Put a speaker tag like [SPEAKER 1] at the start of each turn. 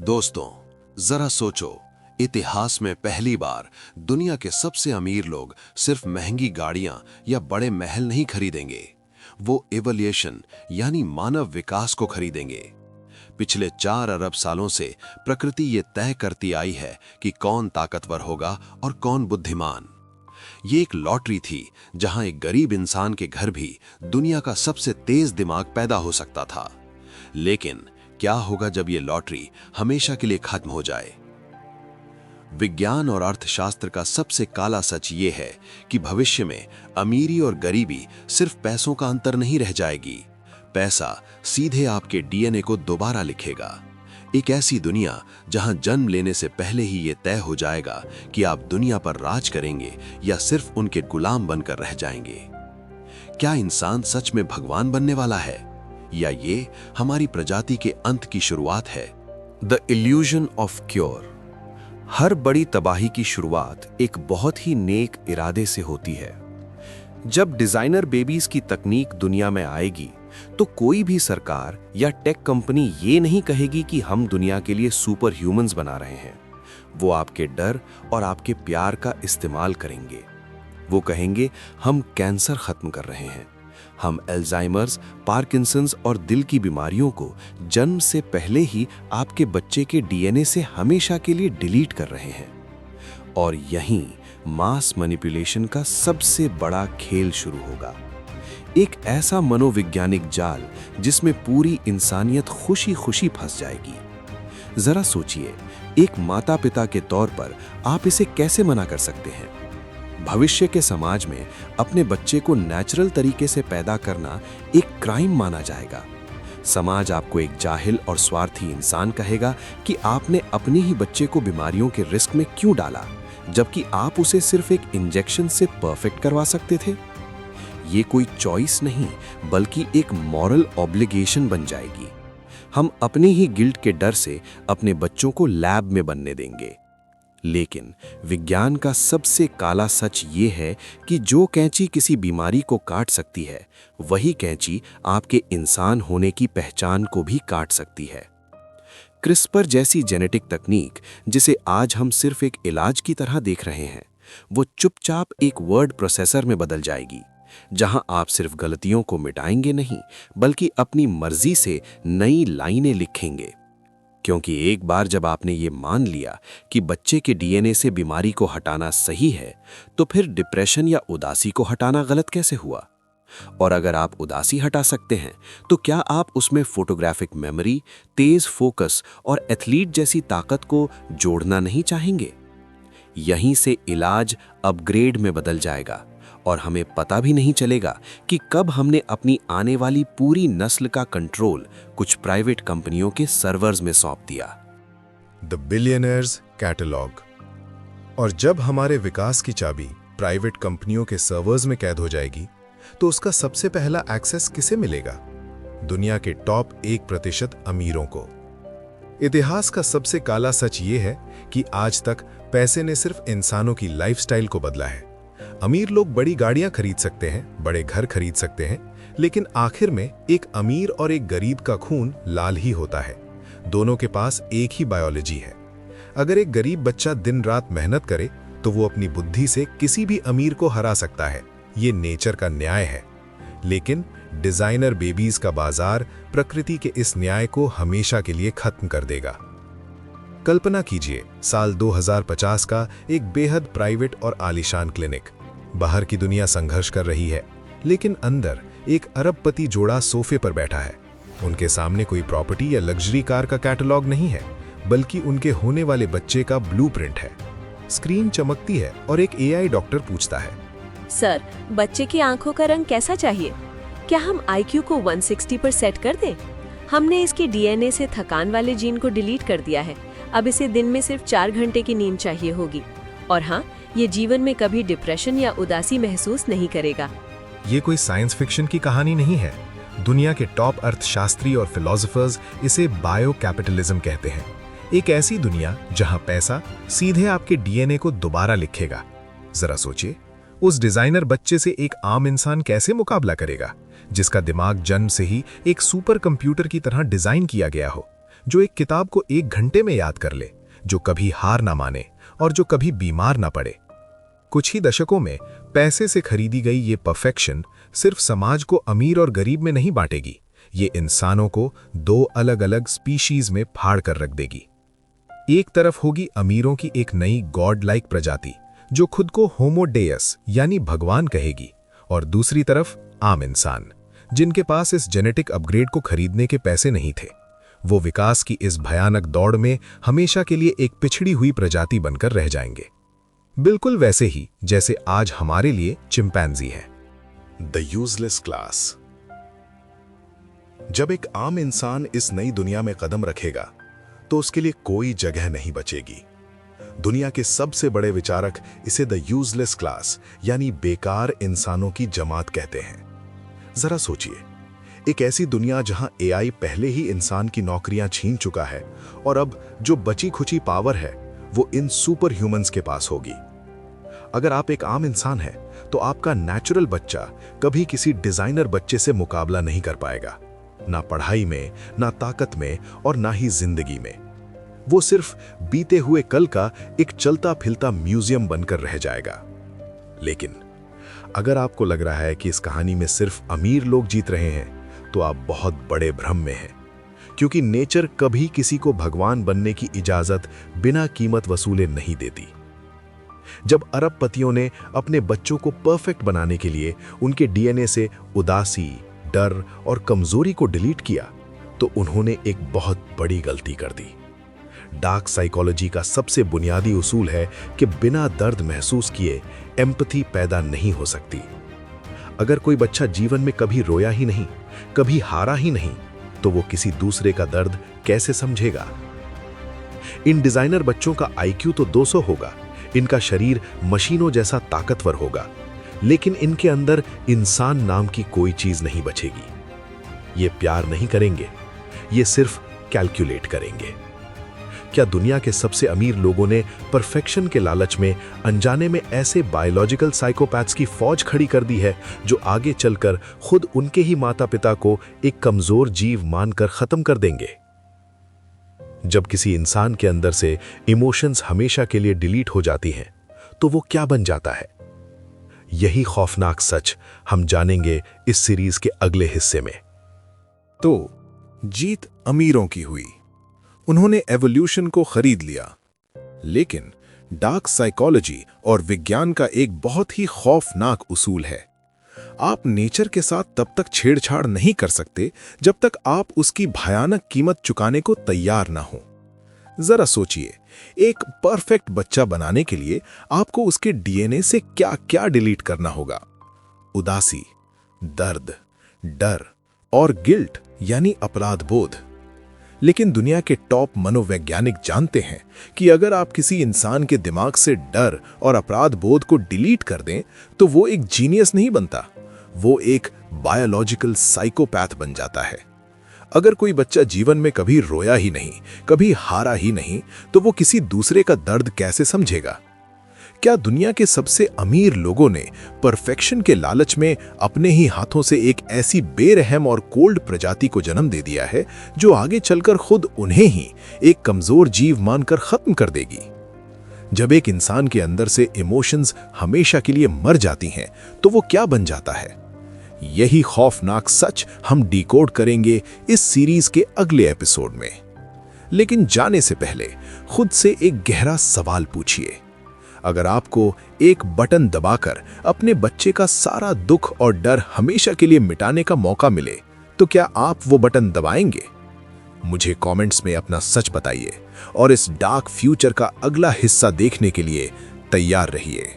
[SPEAKER 1] दोस्तों, जरा सोचो, इतिहास में पहली बार दुनिया के सबसे अमीर लोग सिर्फ महंगी गाड़ियां या बड़े महल नहीं खरीदेंगे, वो इवोल्यूशन यानी मानव विकास को खरीदेंगे। पिछले 4 अरब सालों से प्रकृति ये तय करती आई है कि कौन ताकतवर होगा और कौन बुद्धिमान। ये एक लॉटरी थी जहां एक गरीब इंसान के घर भी दुनिया का सबसे तेज दिमाग पैदा हो सकता था। लेकिन क्या होगा जब ये लॉटरी हमेशा के लिए खत्म हो जाए? विज्ञान और अर्थशास्त्र का सबसे काला सच ये है कि भविष्य में अमीरी और गरीबी सिर्फ पैसों का अंतर नहीं रह जाएगी। पैसा सीधे आपके डीएनए को दोबारा लिखेगा। एक ऐसी दुनिया जहां जन्म लेने से पहले ही ये तय हो जाएगा कि आप दुनिया पर राज करेंगे या सिर्फ उनके गुलाम बनकर रह जाएंगे। क्या इंसान सच में भगवान बनने वाला है या ये हमारी प्रजाति के अंत की शुरुआत है?
[SPEAKER 2] The illusion of cure. हर बड़ी तबाही की शुरुआत एक बहुत ही नेक इरादे से होती है। जब डिजाइनर बेबीज की तकनीक दुनिया में आएगी तो कोई भी सरकार या टेक कंपनी ये नहीं कहेगी कि हम दुनिया के लिए सुपर ह्यूमंस बना रहे हैं। वो आपके डर और आपके प्यार का इस्तेमाल करेंगे। वो कहेंगे हम कैंसर खत्म कर रहे हैं, हम अल्जाइमर्स, पार्किंसंस और दिल की बीमारियों को जन्म से पहले ही आपके बच्चे के डीएनए से हमेशा के लिए डिलीट कर रहे हैं। और यहीं मास मैनिपुलेशन का सबसे बड़ा खेल शुरू होगा। एक ऐसा मनोवैज्ञानिक जाल जिसमें पूरी इंसानियत खुशी खुशी फंस जाएगी। जरा सोचिए, एक माता पिता के तौर पर आप इसे कैसे मना कर सकते हैं? भविष्य के समाज में अपने बच्चे को नेचुरल तरीके से पैदा करना एक क्राइम माना जाएगा। समाज आपको एक जाहिल और स्वार्थी इंसान कहेगा कि आपने अपने ही बच्चे को बीमारियों के रिस्क में क्यों डाला, जबकि आप उसे सिर्फ एक इंजेक्शन से परफेक्ट करवा सकते थे। ये कोई चॉइस नहीं बल्कि एक मॉरल ऑब्लिगेशन बन जाएगी। हम अपने ही गिल्ट के डर से अपने बच्चों को लैब में बनने देंगे। लेकिन विज्ञान का सबसे काला सच ये है कि जो कैंची किसी बीमारी को काट सकती है, वही कैंची आपके इंसान होने की पहचान को भी काट सकती है। क्रिस्पर जैसी जेनेटिक तकनीक, जिसे आज हम सिर्फ एक इलाज की तरह देख रहे हैं, वो चुपचाप एक वर्ड प्रोसेसर में बदल जाएगी, जहां आप सिर्फ गलतियों को मिटाएंगे नहीं बल्कि अपनी मर्जी से नई लाइनें लिखेंगे। क्योंकि एक बार जब आपने ये मान लिया कि बच्चे के डीएनए से बीमारी को हटाना सही है, तो फिर डिप्रेशन या उदासी को हटाना गलत कैसे हुआ? और अगर आप उदासी हटा सकते हैं, तो क्या आप उसमें फोटोग्राफिक मेमोरी, तेज फोकस और एथलीट जैसी ताकत को जोड़ना नहीं चाहेंगे? यहीं से इलाज अपग्रेड में बदल जाएगा और हमें पता भी नहीं चलेगा कि कब हमने अपनी आने वाली पूरी नस्ल का कंट्रोल कुछ प्राइवेट कंपनियों के सर्वर्स में सौंप दिया।
[SPEAKER 3] The billionaires catalogue. और जब हमारे विकास की चाबी प्राइवेट कंपनियों के सर्वर्स में कैद हो जाएगी, तो उसका सबसे पहला एक्सेस किसे मिलेगा? दुनिया के टॉप 1% अमीरों को। इतिहास का सबसे काला सच ये है कि आज तक पैसे ने सिर्फ इंसानों की लाइफस्टाइल को बदला है। अमीर लोग बड़ी गाड़ियां खरीद सकते हैं, बड़े घर खरीद सकते हैं, लेकिन आखिर में एक अमीर और एक गरीब का खून लाल ही होता है। दोनों के पास एक ही बायोलॉजी है। अगर एक गरीब बच्चा दिन रात मेहनत करे तो वो अपनी बुद्धि से किसी भी अमीर को हरा सकता है। ये नेचर का न्याय है। लेकिन डिजाइनर बेबीज का बाजार प्रकृति के इस न्याय को हमेशा के लिए खत्म कर देगा। कल्पना कीजिए, साल 2050 का एक बेहद प्राइवेट और आलीशान क्लिनिक। बाहर की दुनिया संघर्ष कर रही है, लेकिन अंदर एक अरबपति जोड़ा सोफे पर बैठा है। उनके सामने कोई प्रॉपर्टी या लग्जरी कार का कैटलॉग नहीं है, बल्कि उनके होने वाले बच्चे का ब्लूप्रिंट है। स्क्रीन चमकती है और एक एआई डॉक्टर पूछता है,
[SPEAKER 4] सर, बच्चे की आंखों का रंग कैसा चाहिए? क्या हम IQ को 160 पर सेट कर दें? हमने इसके डीएनए से थकान वाले जीन को डिलीट कर दिया है। अब इसे दिन में सिर्फ 4 घंटे की नींद चाहिए होगी। और हाँ, ये जीवन में कभी डिप्रेशन या उदासी महसूस नहीं करेगा।
[SPEAKER 3] ये कोई साइंस फिक्शन की कहानी नहीं है। दुनिया के टॉप अर्थशास्त्री और फिलोसोफर्स इसे बायो कैपिटलिज्म कहते हैं। एक ऐसी दुनिया जहां पैसा सीधे आपके डीएनए को दोबारा लिखेगा। जरा सोचिए, उस डिजाइनर बच्चे से एक आम इंसान कैसे मुकाबला करेगा, जिसका दिमाग जन्म से ही एक सुपर कंप्यूटर की तरह डिजाइन किया गया हो, जो एक किताब को 1 घंटे में याद कर ले, जो कभी हार ना माने और जो कभी बीमार ना पड़े। कुछ ही दशकों में पैसे से खरीदी गई ये परफेक्शन सिर्फ समाज को अमीर और गरीब में नहीं बांटेगी, ये इंसानों को 2 अलग-अलग स्पीशीज में फाड़ कर रख देगी। एक तरफ होगी अमीरों की एक नई गॉड लाइक प्रजाति जो खुद को होमो डेयस यानी भगवान कहेगी, और दूसरी तरफ आम इंसान जिनके पास इस जेनेटिक अपग्रेड को खरीदने के पैसे नहीं थे। वो विकास की इस भयानक दौड़ में हमेशा के लिए एक पिछड़ी हुई प्रजाति बनकर रह जाएंगे, बिल्कुल वैसे ही जैसे आज हमारे लिए चिंपैंजी है।
[SPEAKER 5] The useless class. जब एक आम इंसान इस नई दुनिया में कदम रखेगा तो उसके लिए कोई जगह नहीं बचेगी। दुनिया के सबसे बड़े विचारक इसे द यूजलेस क्लास यानी बेकार इंसानों की जमात कहते हैं। जरा सोचिए, एक ऐसी दुनिया जहां एआई पहले ही इंसान की नौकरियां छीन चुका है और अब जो बची खुची पावर है वो इन सुपर ह्यूमंस के पास होगी। अगर आप एक आम इंसान हैं तो आपका नेचुरल बच्चा कभी किसी डिजाइनर बच्चे से मुकाबला नहीं कर पाएगा, ना पढ़ाई में, ना ताकत में और ना ही जिंदगी में। वो सिर्फ बीते हुए कल का एक चलता फिरता म्यूजियम बनकर रह जाएगा। लेकिन अगर आपको लग रहा है कि इस कहानी में सिर्फ अमीर लोग जीत रहे हैं तो आप बहुत बड़े भ्रम में हैं, क्योंकि नेचर कभी किसी को भगवान बनने की इजाजत बिना कीमत वसूले नहीं देती। जब अरबपतियों ने अपने बच्चों को परफेक्ट बनाने के लिए उनके डीएनए से उदासी, डर और कमजोरी को डिलीट किया तो उन्होंने एक बहुत बड़ी गलती कर दी। डार्क साइकोलॉजी का सबसे बुनियादी उसूल है कि बिना दर्द महसूस किए एम्पैथी पैदा नहीं हो सकती। अगर कोई बच्चा जीवन में कभी रोया ही नहीं, कभी हारा ही नहीं, तो वो किसी दूसरे का दर्द कैसे समझेगा? इन डिजाइनर बच्चों का आईक्यू तो 200 होगा, इनका शरीर मशीनों जैसा ताकतवर होगा, लेकिन इनके अंदर इंसान नाम की कोई चीज नहीं बचेगी। ये प्यार नहीं करेंगे, ये सिर्फ कैलकुलेट करेंगे। क्या दुनिया के सबसे अमीर लोगों ने परफेक्शन के लालच में अनजाने में ऐसे बायोलॉजिकल साइकोपैथ्स की फौज खड़ी कर दी है जो आगे चलकर खुद उनके ही माता पिता को एक कमजोर जीव मानकर खत्म कर देंगे? जब किसी इंसान के अंदर से इमोशंस हमेशा के लिए डिलीट हो जाती हैं, तो वो क्या बन जाता है? यही खौफनाक सच हम जानेंगे इस सीरीज के अगले हिस्से में।
[SPEAKER 3] तो जीत अमीरों की हुई, उन्होंने एवोल्यूशन को खरीद लिया, लेकिन डार्क साइकोलॉजी और विज्ञान का एक बहुत ही खौफनाक उसूल है, आप नेचर के साथ तब तक छेड़छाड़ नहीं कर सकते जब तक आप उसकी भयानक कीमत चुकाने को तैयार ना हो। जरा सोचिए, एक परफेक्ट बच्चा बनाने के लिए आपको उसके डीएनए से क्या क्या डिलीट करना होगा? उदासी, दर्द, डर और गिल्ट यानी अपराध बोध। लेकिन दुनिया के टॉप मनोवैज्ञानिक जानते हैं कि अगर आप किसी इंसान के दिमाग से डर और अपराध बोध को डिलीट कर दें तो वो एक जीनियस नहीं बनता, वो एक बायोलॉजिकल साइकोपैथ बन जाता है। अगर कोई बच्चा जीवन में कभी रोया ही नहीं, कभी हारा ही नहीं, तो वो किसी दूसरे का दर्द कैसे समझेगा? क्या दुनिया के सबसे अमीर लोगों ने परफेक्शन के लालच में अपने ही हाथों से एक ऐसी बेरहम और कोल्ड प्रजाति को जन्म दे दिया है जो आगे चलकर खुद उन्हें ही एक कमजोर जीव मानकर खत्म कर देगी? जब एक इंसान के अंदर से इमोशंस हमेशा के लिए मर जाती हैं, तो वो क्या बन जाता है? यही खौफनाक सच हम डिकोड करेंगे इस सीरीज के अगले एपिसोड में। लेकिन जाने से पहले खुद से एक गहरा सवाल पूछिए। अगर आपको एक बटन दबाकर अपने बच्चे का सारा दुख और डर हमेशा के लिए मिटाने का मौका मिले, तो क्या आप वो बटन दबाएंगे? मुझे कमेंट्स में अपना सच बताइए और इस डार्क फ्यूचर का अगला हिस्सा देखने के लिए तैयार रहिए।